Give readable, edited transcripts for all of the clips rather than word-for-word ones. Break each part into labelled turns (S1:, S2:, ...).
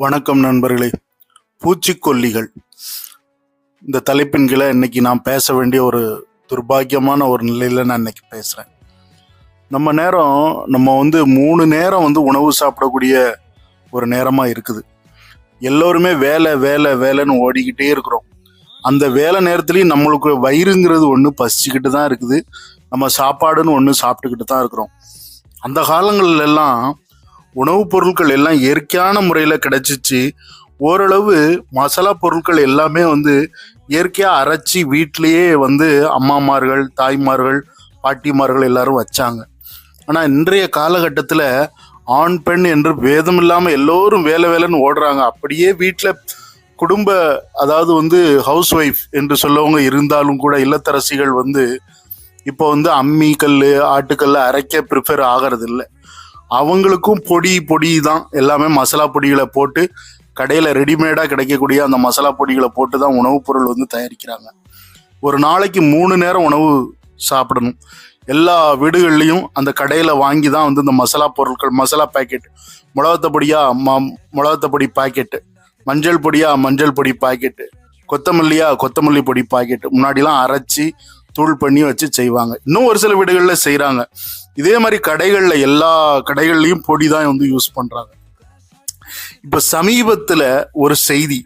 S1: வணக்கம் நண்பர்களே. பூச்சிக்கொல்லிகள் இந்த தலைப்பின் கீழே இன்னைக்கு நான் பேச வேண்டிய ஒரு துர்பாக்கியமான ஒரு நிலையில நான் இன்னைக்கு பேசுறேன். நம்ம 3 நேரம் உணவு சாப்பிடக்கூடிய ஒரு நேரமா இருக்குது. எல்லோருமே வேலை வேலை வேலைன்னு ஓடிக்கிட்டே இருக்கிறோம். அந்த வேலை நேரத்துலயும் நம்மளுக்கு வயிறுங்கிறது ஒன்று பசிச்சுக்கிட்டு தான் இருக்குது. நம்ம சாப்பாடுன்னு ஒன்று சாப்பிட்டுக்கிட்டு தான் இருக்கிறோம். அந்த காலங்கள்ல எல்லாம் உணவுப் பொருட்கள் எல்லாம் இயற்கையான முறையில் கிடைச்சிச்சு. ஓரளவு மசாலா பொருட்கள் எல்லாமே இயற்கையாக அரைச்சி வீட்டிலேயே அம்மாமார்கள், தாய்மார்கள், பாட்டிமார்கள் எல்லாரும் வச்சாங்க. ஆனால் இன்றைய காலகட்டத்தில் ஆண் பெண் என்று பேதம் இல்லாமல் எல்லோரும் வேலை வேலைன்னு ஓடுறாங்க. அப்படியே வீட்டில் குடும்ப அதாவது ஹவுஸ் ஒய்ஃப் என்று சொல்லவங்க இருந்தாலும் கூட இல்லத்தரசிகள் இப்போ அம்மி கல், ஆட்டுக்கல்ல அரைக்க ப்ரிஃபர் ஆகிறது இல்லை. அவங்களுக்கும் பொடி தான் எல்லாமே மசாலா பொடிகளை போட்டு கடையில் ரெடிமேடாக கிடைக்கக்கூடிய அந்த மசாலா பொடிகளை போட்டு தான் உணவுப் பொருள் தயாரிக்கிறாங்க. ஒரு நாளைக்கு 3 நேரம் உணவு சாப்பிடணும். எல்லா வீடுகள்லையும் அந்த கடையில் வாங்கி தான் இந்த மசாலா பொருட்கள், மசாலா பேக்கெட், மிளகாத்தப்பொடியா மிளகாத்தப்பொடி பாக்கெட்டு, மஞ்சள் பொடியா மஞ்சள் பொடி பாக்கெட்டு, கொத்தமல்லியா கொத்தமல்லி பொடி பாக்கெட்டு முன்னாடிலாம் அரைச்சி தூள் பண்ணி வச்சு செய்வாங்க. இன்னும் ஒரு சில வீடுகளில் செய்கிறாங்க. இதே மாதிரி கடைகளில் எல்லா கடைகள்லையும் பொடி தான் யூஸ் பண்ணுறாங்க. இப்போ சமீபத்தில் ஒரு செய்தி,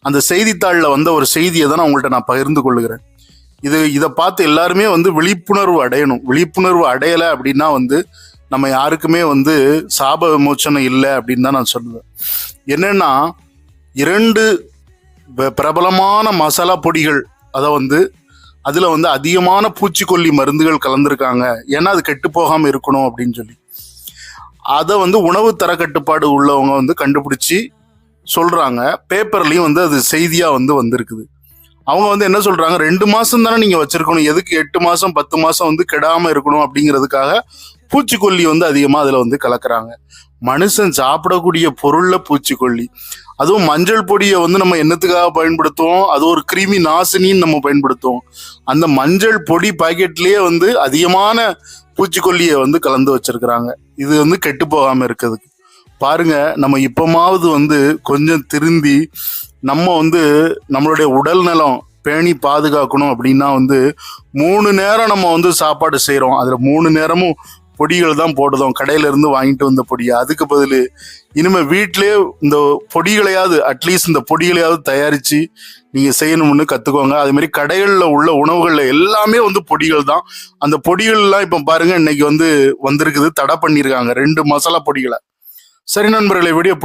S1: அந்த செய்தித்தாளில் ஒரு செய்தியை தான் உங்கள்கிட்ட நான் பகிர்ந்து கொள்ளுகிறேன். இதை பார்த்து எல்லாருமே விழிப்புணர்வு அடையணும். விழிப்புணர்வு அடையலை அப்படின்னா நம்ம யாருக்குமே சாப விமோச்சனம் இல்லை அப்படின்னு தான் நான் சொல்லுவேன். என்னன்னா 2 பிரபலமான மசாலா பொடிகள், அதை அதில் அதிகமான பூச்சிக்கொல்லி மருந்துகள் கலந்துருக்காங்க. ஏன்னா அது கெட்டு போகாமல் இருக்கணும் அப்படின்னு சொல்லி அதை உணவு தர கட்டுப்பாடு உள்ளவங்க கண்டுபிடிச்சி சொல்கிறாங்க. பேப்பர்லேயும் அது செய்தியாக வந்திருக்குது. அவங்க என்ன சொல்கிறாங்க, 2 மாதம் தானே நீங்கள் வச்சுருக்கணும், எதுக்கு 8 மாதம் 10 மாதம் கெடாமல் இருக்கணும் அப்படிங்கிறதுக்காக பூச்சிக்கொல்லி அதிகமாக அதில் கலக்கிறாங்க. மனுஷன் சாப்பிடக்கூடிய பொருளில் பூச்சிக்கொல்லி, அதுவும் மஞ்சள் பொடியை நம்ம என்னத்துக்காக பயன்படுத்துவோம், அது ஒரு கிருமி நாசினின்னு நம்ம பயன்படுத்துவோம். அந்த மஞ்சள் பொடி பாக்கெட்லேயே அதிகமான பூச்சிக்கொல்லியை கலந்து வச்சிருக்கிறாங்க. இது கெட்டு போகாமல் இருக்கிறதுக்கு. பாருங்க, நம்ம இப்போமாவது கொஞ்சம் திருந்தி நம்ம நம்மளுடைய உடல் நலம் பேணி பாதுகாக்கணும் அப்படின்னா 3 நேரம் நம்ம சாப்பாடு செய்கிறோம். அதில் 3 நேரமும் பொடிகள் தான் போடுதோம், கடையில இருந்து வாங்கிட்டு வந்த பொடியை. அதுக்கு பதில் இனிமேல் வீட்டிலே இந்த பொடிகளையாவது, அட்லீஸ்ட் இந்த பொடிகளையாவது தயாரித்து நீங்கள் செய்யணும்னு கற்றுக்கோங்க. அதே மாதிரி கடைகளில் உள்ள உணவுகளில் எல்லாமே பொடிகள் தான். அந்த பொடிகள்லாம் இப்போ பாருங்க இன்னைக்கு வந்திருக்குது, தடை பண்ணியிருக்காங்க 2 மசாலா பொடிகளை. சரி நண்பர்களை, வீடியோ